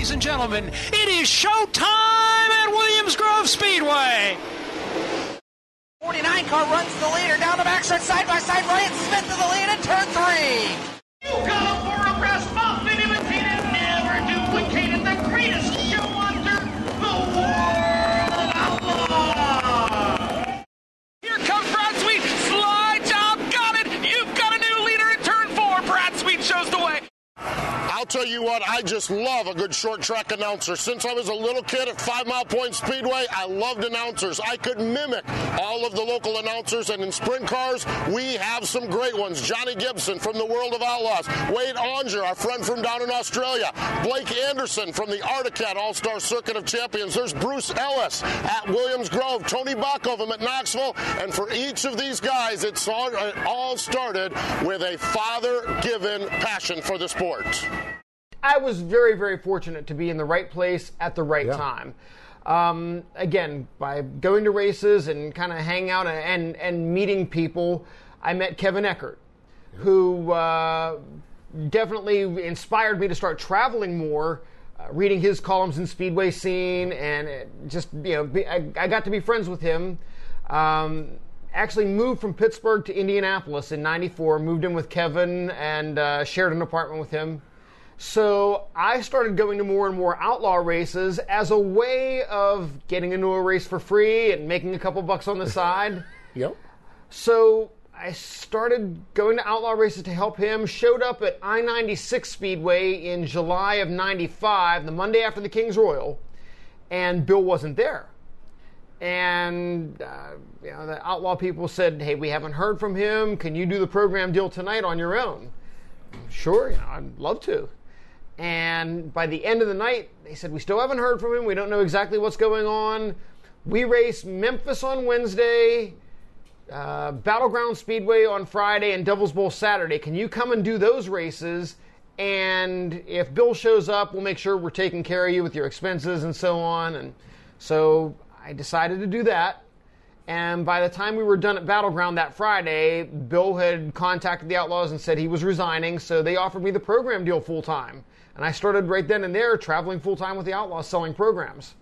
ladies and gentlemen, it is showtime at Williams Grove Speedway. 49 car runs the leader down the backside, side by side. Ryan Smith to the lead in turn 3. You go for a press bump, been imitated, never duplicated, the greatest show under the world outlaw. Here comes Brad Sweet, slides out, got it. You've got a new leader in turn 4. Brad Sweet shows the way. I'll tell you what, I just love a good short track announcer. Since I was a little kid at 5 Mile Point Speedway, I loved announcers. I could mimic all of the local announcers, and in sprint cars, we have some great ones. Johnny Gibson from the World of Outlaws, Wade Onger, our friend from down in Australia, Blake Anderson from the Articat All-Star Circuit of Champions. There's Bruce Ellis at Williams Grove, Tony Bachovim at Knoxville, and for each of these guys, it all started with a father-given passion for the sport. I was very, very fortunate to be in the right place at the right time. Again, by going to races and kind of hanging out and meeting people, I met Kevin Eckert, who definitely inspired me to start traveling more, reading his columns in Speedway Scene, and I got to be friends with him. Actually moved from Pittsburgh to Indianapolis in '94, moved in with Kevin and shared an apartment with him. So I started going to more and more outlaw races as a way of getting into a race for free and making a couple bucks on the side. Yep. So I started going to outlaw races to help him, showed up at I-96 Speedway in July of '95, the Monday after the King's Royal, and Bill wasn't there. And the outlaw people said, hey, we haven't heard from him. Can you do the program deal tonight on your own? Sure, I'd love to. And by the end of the night, they said, we still haven't heard from him. We don't know exactly what's going on. We race Memphis on Wednesday, Battleground Speedway on Friday, and Devil's Bowl Saturday. Can you come and do those races? And if Bill shows up, we'll make sure we're taking care of you with your expenses and so on. And so I decided to do that. And by the time we were done at Battleground that Friday, Bill had contacted the Outlaws and said he was resigning, so they offered me the program deal full-time. And I started right then and there traveling full-time with the Outlaws selling programs.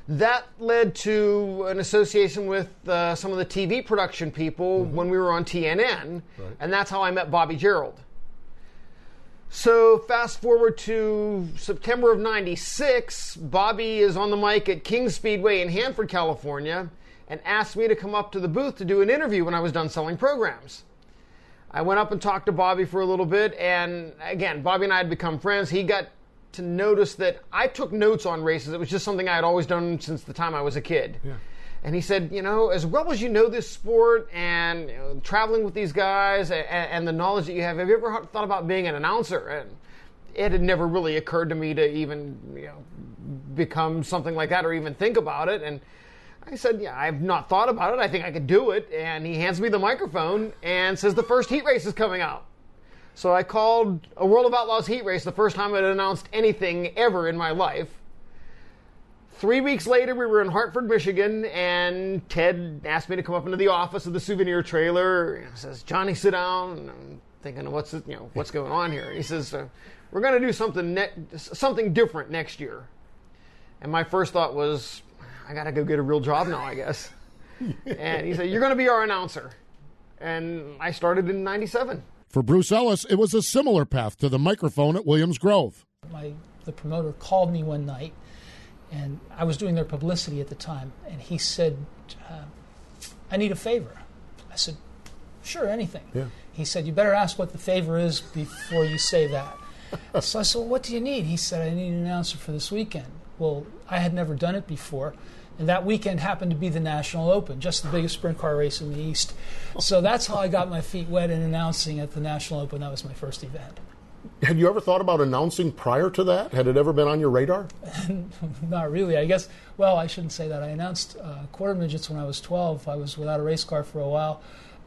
That led to an association with some of the TV production people when we were on TNN, and that's how I met Bobby Gerald. So fast forward to September of '96, Bobby is on the mic at King Speedway in Hanford, California, and asked me to come up to the booth to do an interview when I was done selling programs. I went up and talked to Bobby for a little bit, and again, Bobby and I had become friends. He got to notice that I took notes on races. It was just something I had always done since the time I was a kid. Yeah. And he said, as well as you know this sport and traveling with these guys and the knowledge that you have you ever thought about being an announcer? And it had never really occurred to me to even become something like that or even think about it. And I said, yeah, I've not thought about it. I think I could do it. And he hands me the microphone and says the first heat race is coming out. So I called a World of Outlaws heat race, the first time I'd announced anything ever in my life. 3 weeks later, we were in Hartford, Michigan, and Ted asked me to come up into the office of the souvenir trailer. He says, Johnny, sit down. And I'm thinking, what's going on here? And he says, we're going to do something different next year. And my first thought was, I got to go get a real job now, I guess. And he said, you're going to be our announcer. And I started in '97. For Bruce Ellis, it was a similar path to the microphone at Williams Grove. The promoter called me one night, and I was doing their publicity at the time, and he said, I need a favor. I said, sure, anything. Yeah. He said, you better ask what the favor is before you say that. So I said, well, what do you need? He said, I need an announcer for this weekend. Well, I had never done it before, and that weekend happened to be the National Open, just the biggest sprint car race in the East. So that's how I got my feet wet in announcing at the National Open. That was my first event. Had you ever thought about announcing prior to that? Had it ever been on your radar? Not really. I guess, well, I shouldn't say that. I announced quarter midgets when I was 12. I was without a race car for a while,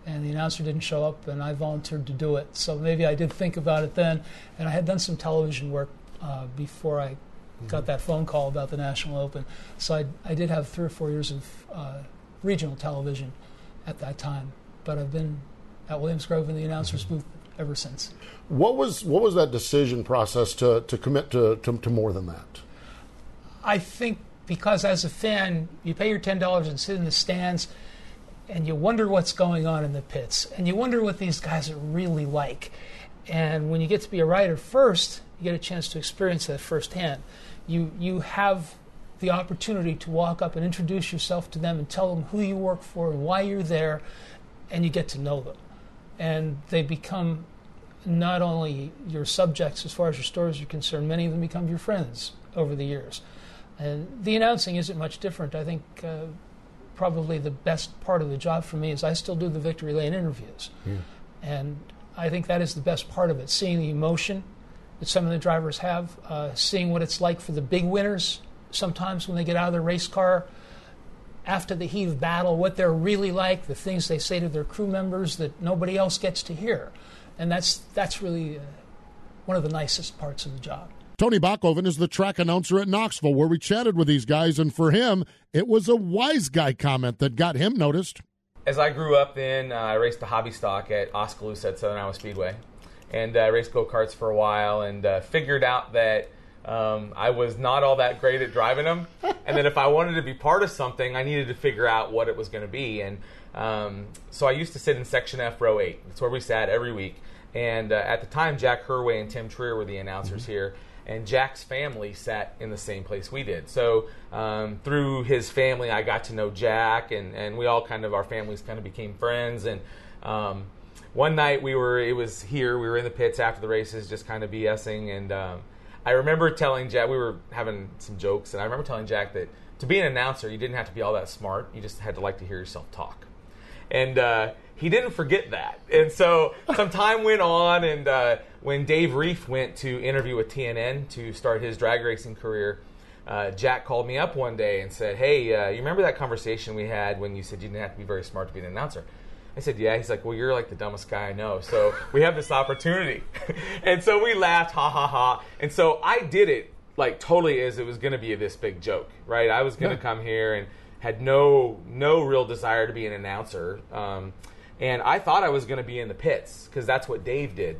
and the announcer didn't show up, and I volunteered to do it. So maybe I did think about it then, and I had done some television work before I got that phone call about the National Open. So I did have 3 or 4 years of regional television at that time, but I've been at Williams Grove in the announcer's booth ever since. What was that decision process to commit to more than that? I think because as a fan, you pay your $10 and sit in the stands, and you wonder what's going on in the pits, and you wonder what these guys are really like. And when you get to be a rider first, you get a chance to experience that firsthand. You have the opportunity to walk up and introduce yourself to them and tell them who you work for and why you're there, and you get to know them. And they become not only your subjects as far as your stories are concerned, many of them become your friends over the years. And the announcing isn't much different. I think probably the best part of the job for me is I still do the Victory Lane interviews. Yeah. And I think that is the best part of it, seeing the emotion that some of the drivers have, seeing what it's like for the big winners sometimes when they get out of their race car after the heat of battle, what they're really like, the things they say to their crew members that nobody else gets to hear. And that's really one of the nicest parts of the job. Tony Bachhoven is the track announcer at Knoxville, where we chatted with these guys, and for him, it was a wise guy comment that got him noticed. As I grew up, I raced the hobby stock at Oskaloosa at Southern Iowa Speedway, and I raced go-karts for a while, and figured out that I was not all that great at driving them, and that if I wanted to be part of something, I needed to figure out what it was going to be. And so I used to sit in Section F, Row 8. That's where we sat every week. And at the time, Jack Herway and Tim Trier were the announcers here. And Jack's family sat in the same place we did. So through his family, I got to know Jack, and we all our families kind of became friends. And one night we were in the pits after the races, just kind of BSing. And I remember telling Jack, we were having some jokes, and I remember telling Jack that to be an announcer, you didn't have to be all that smart. You just had to like to hear yourself talk. And he didn't forget that. And so some time went on, and when Dave Reef went to interview with TNN to start his drag racing career, Jack called me up one day and said, hey, you remember that conversation we had when you said you didn't have to be very smart to be an announcer? I said, yeah. He's like, well, you're like the dumbest guy I know, so we have this opportunity. And so we laughed, ha, ha, ha. And so I did it like totally as it was going to be this big joke, right? I was going to come here and had no real desire to be an announcer. And I thought I was going to be in the pits because that's what Dave did.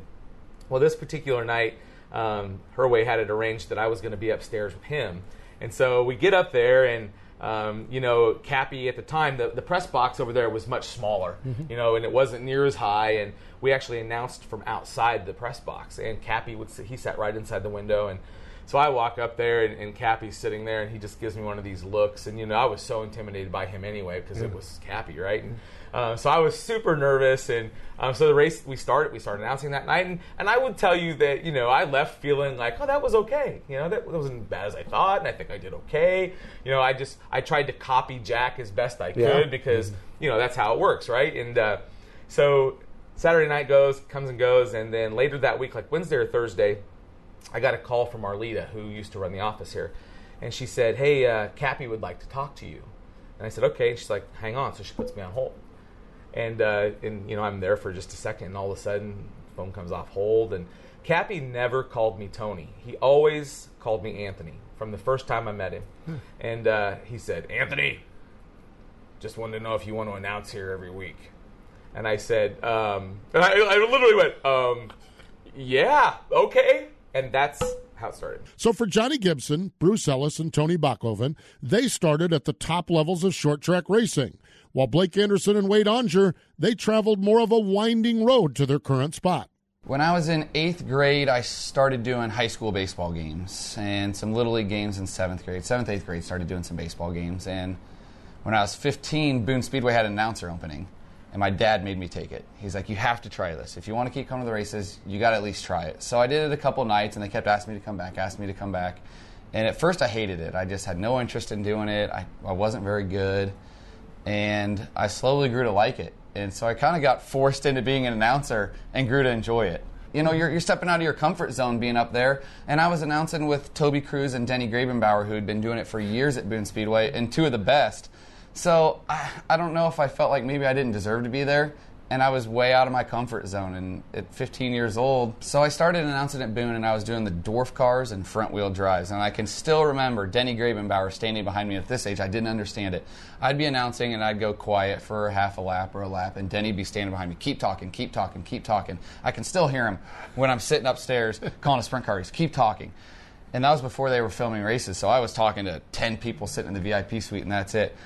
Well, this particular night, Herway had it arranged that I was going to be upstairs with him. And so we get up there, and Cappy at the time, the press box over there was much smaller, and it wasn't near as high. And we actually announced from outside the press box. And Cappy he sat right inside the window. And so I walk up there, and Cappy's sitting there, and he just gives me one of these looks. And, I was so intimidated by him anyway because it was Cappy, right? And so I was super nervous. And so the race, we started announcing that night. And I would tell you that, I left feeling like, oh, that was okay. That wasn't as bad as I thought, and I think I did okay. I tried to copy Jack as best I could because, that's how it works, right? And so Saturday night comes and goes. And then later that week, like Wednesday or Thursday, I got a call from Arleta, who used to run the office here, and she said, hey, Cappy would like to talk to you. And I said, okay. And she's like, hang on. So she puts me on hold. And I'm there for just a second, and all of a sudden, the phone comes off hold. And Cappy never called me Tony. He always called me Anthony from the first time I met him. And he said, Anthony, just wanted to know if you want to announce here every week. And I said, and I literally went, yeah, okay. And that's how it started. So for Johnny Gibson, Bruce Ellis, and Tony Bachhoven, they started at the top levels of short track racing. While Blake Anderson and Wade Onger, they traveled more of a winding road to their current spot. When I was in 8th grade, I started doing high school baseball games and some Little League games in 7th grade. 7th, 8th grade, started doing some baseball games. And when I was 15, Boone Speedway had an announcer opening. And my dad made me take it. He's like, you have to try this. If you want to keep coming to the races, you got to at least try it. So I did it a couple nights, and they kept asking me to come back. And at first I hated it. I just had no interest in doing it. I wasn't very good. And I slowly grew to like it. And so I kind of got forced into being an announcer and grew to enjoy it. You're stepping out of your comfort zone being up there. And I was announcing with Toby Cruz and Denny Grabenbauer, who had been doing it for years at Boone Speedway, and two of the best. So I don't know if I felt like maybe I didn't deserve to be there, and I was way out of my comfort zone, and at 15 years old. So I started announcing at Boone, and I was doing the dwarf cars and front-wheel drives. And I can still remember Denny Grabenbauer standing behind me. At this age, I didn't understand it. I'd be announcing, and I'd go quiet for half a lap or a lap, and Denny'd be standing behind me. Keep talking, keep talking, keep talking. I can still hear him when I'm sitting upstairs calling a sprint car. He's keep talking. And that was before they were filming races, so I was talking to 10 people sitting in the VIP suite, and that's it.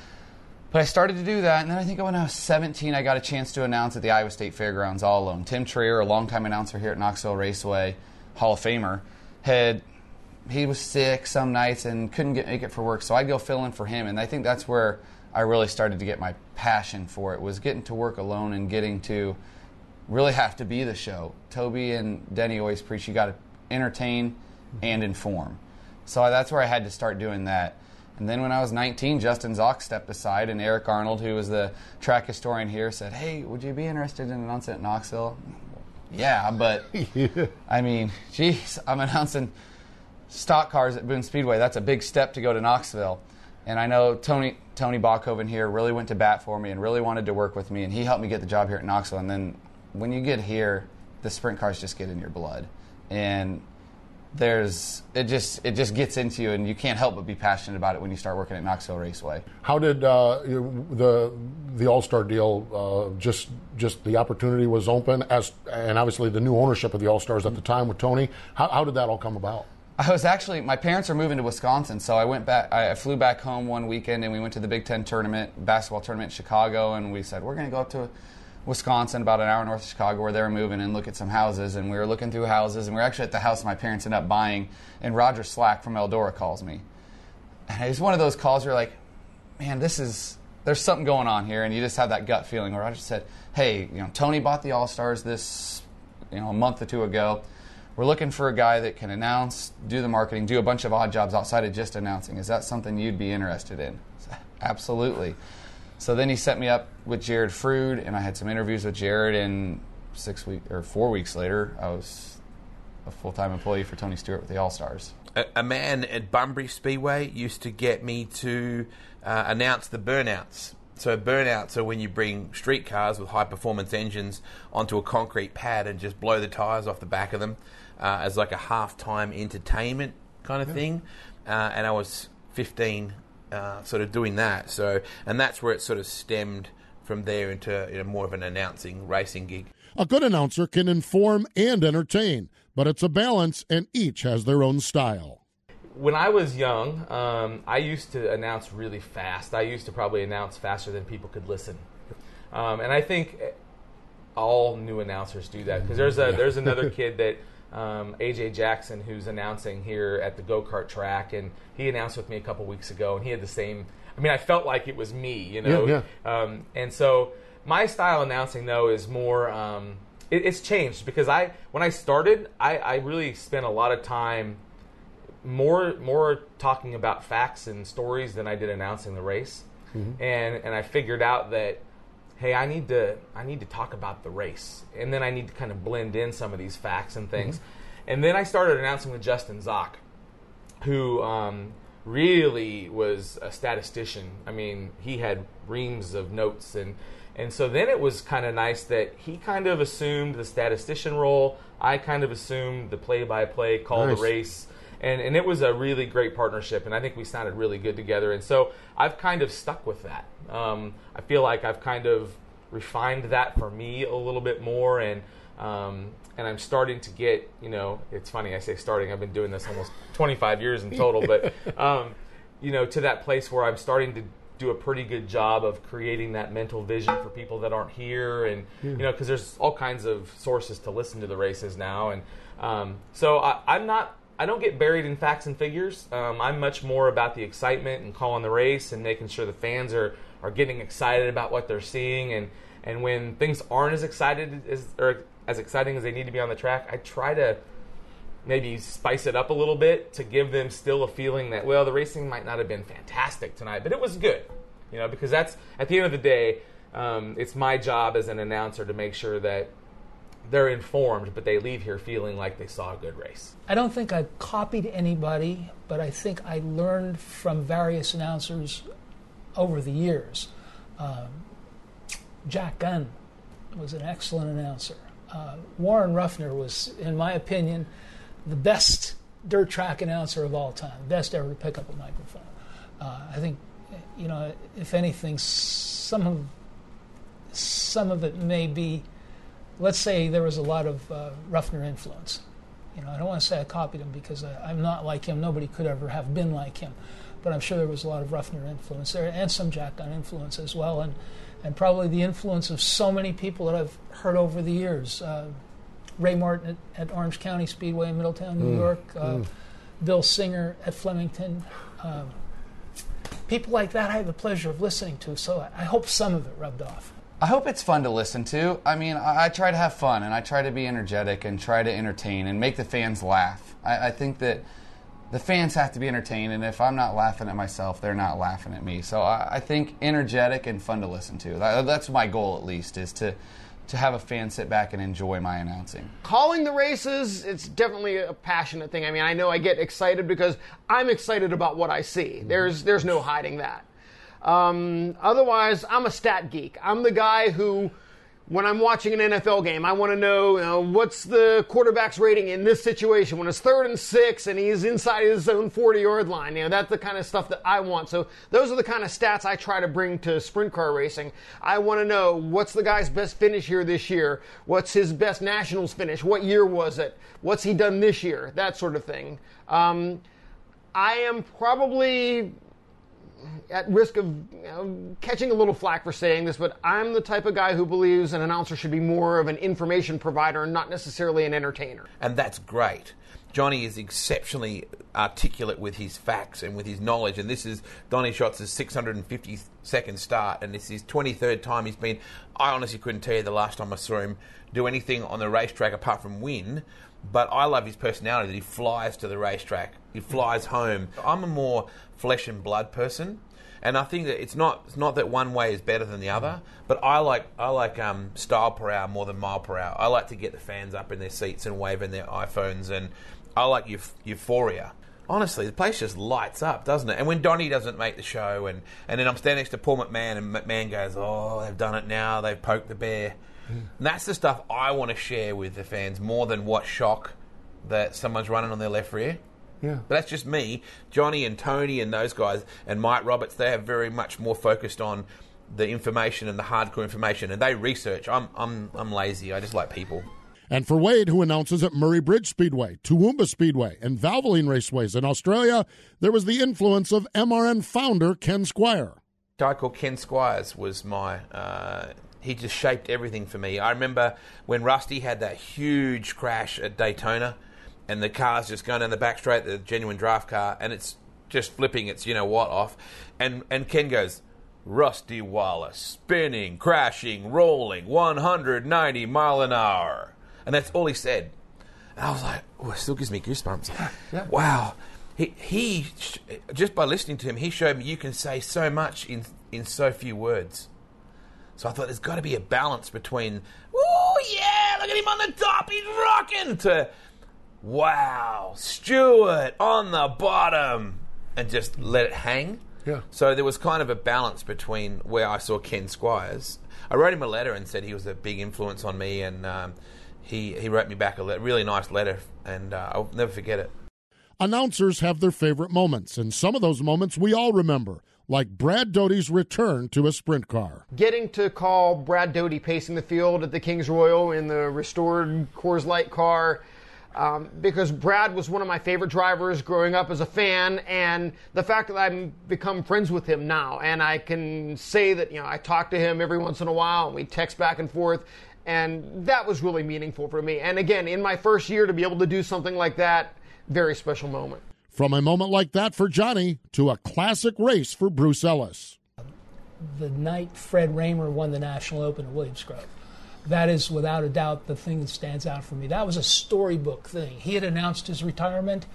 But I started to do that, and then I think when I was 17, I got a chance to announce at the Iowa State Fairgrounds all alone. Tim Trier, a longtime announcer here at Knoxville Raceway, Hall of Famer, he was sick some nights and couldn't make it for work, so I'd go fill in for him. And I think that's where I really started to get my passion for it, was getting to work alone and getting to really have to be the show. Toby and Denny always preach you got to entertain and inform. So that's where I had to start doing that. And then when I was 19, Justin Zock stepped aside, and Eric Arnold, who was the track historian here, said, "Hey, would you be interested in announcing at Knoxville?" Yeah, but, I mean, geez, I'm announcing stock cars at Boone Speedway. That's a big step to go to Knoxville. And I know Tony Bachhoven here really went to bat for me and really wanted to work with me, and he helped me get the job here at Knoxville. And then when you get here, the sprint cars just get in your blood. And it just gets into you, and you can't help but be passionate about it when you start working at Knoxville Raceway. How did the All-Star deal, just the opportunity was open, and obviously the new ownership of the All-Stars at the time with Tony, how did that all come about? My parents are moving to Wisconsin, so I flew back home one weekend, and we went to the Big Ten basketball tournament in Chicago, and we said, we're going to go up to Wisconsin, about an hour north of Chicago, where they were moving, and look at some houses. And we were looking through houses, and we were actually at the house my parents ended up buying, and Roger Slack from Eldora calls me. And it was one of those calls where you're like, man, there's something going on here, and you just have that gut feeling. Where Roger said, hey, Tony bought the All-Stars this, a month or two ago. We're looking for a guy that can announce, do the marketing, do a bunch of odd jobs outside of just announcing. Is that something you'd be interested in? Said, absolutely. So then he set me up with Jared Frood, and I had some interviews with Jared, and 4 weeks later, I was a full-time employee for Tony Stewart with the All-Stars. A man at Bunbury Speedway used to get me to announce the burnouts. So burnouts are when you bring street cars with high-performance engines onto a concrete pad and just blow the tyres off the back of them as like a half-time entertainment kind of thing. And I was 15 sort of doing that. And that's where it sort of stemmed from there into more of an announcing racing gig. A good announcer can inform and entertain, but it's a balance, and each has their own style. When I was young, I used to announce really fast. I used to probably announce faster than people could listen. And I think all new announcers do that, because there's another kid that AJ Jackson, who's announcing here at the go-kart track, and he announced with me a couple weeks ago, and he had the same. I mean, I felt like it was me, and so my style announcing, though, is more. It's changed, because when I started, I really spent a lot of time more talking about facts and stories than I did announcing the race, and I figured out that, hey, I need to talk about the race, and then I need to kind of blend in some of these facts and things. And then I started announcing with Justin Zock, who really was a statistician. I mean, he had reams of notes, and so then it was kind of nice that he kind of assumed the statistician role. I kind of assumed the play-by-play, call the race. And it was a really great partnership, and I think we sounded really good together. And so I've kind of stuck with that. I feel like I've kind of refined that for me a little bit more, and I'm starting to get, it's funny I say starting. I've been doing this almost 25 years in total, but to that place where I'm starting to do a pretty good job of creating that mental vision for people that aren't here, and because there's all kinds of sources to listen to the races now, and so I don't get buried in facts and figures. I'm much more about the excitement and calling the race and making sure the fans are getting excited about what they're seeing. And when things aren't as exciting as they need to be on the track, I try to maybe spice it up a little bit to give them still a feeling that, well, the racing might not have been fantastic tonight, but it was good. Because that's, at the end of the day, it's my job as an announcer to make sure that they're informed, but they leave here feeling like they saw a good race. I don't think I copied anybody, but I think I learned from various announcers over the years. Jack Gunn was an excellent announcer. Warren Ruffner was, in my opinion, the best dirt track announcer of all time, best ever to pick up a microphone. I think, if anything, some of it may be, let's say there was a lot of Ruffner influence. I don't want to say I copied him because I'm not like him. Nobody could ever have been like him. But I'm sure there was a lot of Ruffner influence there and some Jack Dunn influence as well. And probably the influence of so many people that I've heard over the years. Ray Martin at Orange County Speedway in Middletown, New York. Bill Singer at Flemington. People like that I have the pleasure of listening to, so I hope some of it rubbed off. I hope it's fun to listen to. I mean, I try to have fun, and I try to be energetic and try to entertain and make the fans laugh. I think that the fans have to be entertained, and if I'm not laughing at myself, they're not laughing at me. So I think energetic and fun to listen to. That's my goal, at least, is to have a fan sit back and enjoy my announcing. Calling the races, it's definitely a passionate thing. I mean, I know I get excited because I'm excited about what I see. There's no hiding that. Otherwise, I'm a stat geek. I'm the guy who, when I'm watching an NFL game, I want to know, what's the quarterback's rating in this situation when it's 3rd and 6 and he's inside his own 40-yard line. That's the kind of stuff that I want. So those are the kind of stats I try to bring to sprint car racing. I want to know what's the guy's best finish here this year? What's his best nationals finish? What year was it? What's he done this year? That sort of thing. I am probably at risk of catching a little flack for saying this, but I'm the type of guy who believes an announcer should be more of an information provider and not necessarily an entertainer. And that's great. Johnny is exceptionally articulate with his facts and with his knowledge, and this is Donny Schatz' 652nd start, and this is his 23rd time he's been. I honestly couldn't tell you the last time I saw him do anything on the racetrack apart from win, but I love his personality, that he flies to the racetrack, he flies home. I'm a more flesh and blood person, and I think that it's not that one way is better than the other, but I like style per hour more than mile per hour. I like to get the fans up in their seats and waving their iPhones, and I like euphoria. Honestly, the place just lights up, doesn't it? And when Donny doesn't make the show, and then I'm standing next to Paul McMahon, and McMahon goes, "Oh, they've done it now, they've poked the bear." And that's the stuff I want to share with the fans more than what shock that someone's running on their left rear. Yeah. But that's just me. Johnny and Tony and those guys and Mike Roberts, they are very much more focused on the information and the hardcore information, and they research. I'm lazy. I just like people. And for Wade, who announces at Murray Bridge Speedway, Toowoomba Speedway, and Valvoline Raceways in Australia, there was the influence of MRN founder Ken Squire. A guy called Ken Squires was my... he just shaped everything for me. I remember when Rusty had that huge crash at Daytona, and the car's just going down the back straight, the genuine draft car, and it's just flipping its off. And Ken goes, "Rusty Wallace, spinning, crashing, rolling, 190 mile an hour." And that's all he said. And I was like, oh, it still gives me goosebumps. Yeah. Wow. He just by listening to him, he showed me you can say so much in so few words. So I thought there's got to be a balance between, "Oh yeah, look at him on the top, he's rocking," to, "Wow, Stewart on the bottom," and just let it hang. Yeah. So there was kind of a balance between where I saw Ken Squires. I wrote him a letter and said he was a big influence on me, and he wrote me back a really nice letter, and I'll never forget it. Announcers have their favorite moments, and some of those moments we all remember, like Brad Doty's return to a sprint car. Getting to call Brad Doty pacing the field at the Kings Royal in the restored Coors Light car, because Brad was one of my favorite drivers growing up as a fan, and the fact that I've become friends with him now, and I can say that I talk to him every once in a while, and we text back and forth, and that was really meaningful for me. And again, in my first year to be able to do something like that, very special moment. From a moment like that for Johnny to a classic race for Bruce Ellis. The night Fred Raymer won the National Open at Williams Grove, that is without a doubt the thing that stands out for me. That was a storybook thing. He had announced his retirement.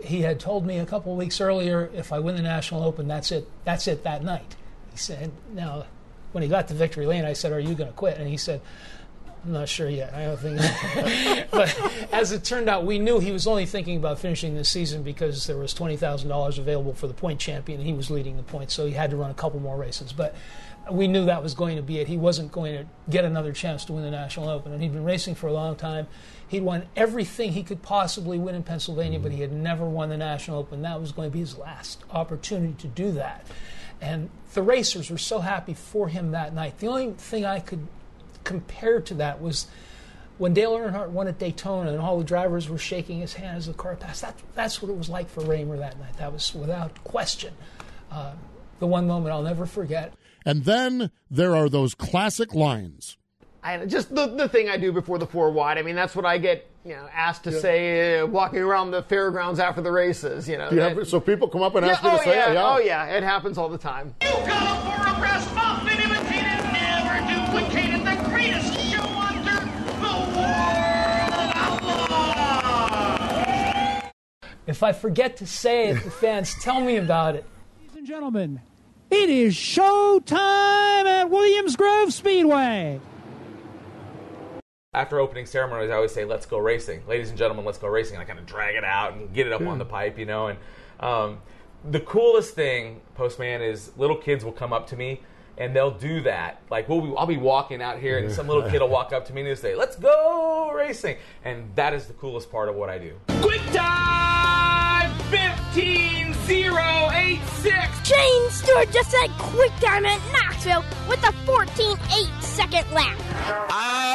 He had told me a couple of weeks earlier, if I win the National Open, that's it that night. He said, now, when he got to Victory Lane, I said, "Are you going to quit?" And he said, "I'm not sure yet. I don't think." But as it turned out, we knew he was only thinking about finishing the season because there was $20,000 available for the point champion, and he was leading the points, so he had to run a couple more races. But we knew that was going to be it. He wasn't going to get another chance to win the National Open. And he'd been racing for a long time. He'd won everything he could possibly win in Pennsylvania, but he had never won the National Open. That was going to be his last opportunity to do that. And the racers were so happy for him that night. The only thing I could compare to that was when Dale Earnhardt won at Daytona and all the drivers were shaking his hand as the car passed. That's what it was like for Raymer that night. That was without question the one moment I'll never forget. And then there are those classic lines. Just the thing I do before the 4 wide. I mean, that's what I get asked to say walking around the fairgrounds after the races. So people come up and ask you to say it? Yeah. Oh, yeah. It happens all the time. You got a four-abreast bump and imitated, never duplicated, the greatest show under the world outlaw. If I forget to say it, the fans tell me about it. Ladies and gentlemen, it is show time at Williams Grove Speedway. After opening ceremonies, I always say, let's go racing. Ladies and gentlemen, let's go racing. And I kind of drag it out and get it up on the pipe, And the coolest thing, Postman, is little kids will come up to me and they'll do that. Like, I'll be walking out here and some little kid will walk up to me and they'll say, let's go racing. And that is the coolest part of what I do. Quick time 15.086. Shane Stewart just set quick time at Knoxville with a 14.8 second lap.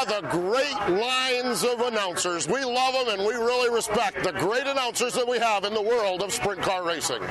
The great lines of announcers. We love them and we really respect the great announcers that we have in the world of sprint car racing.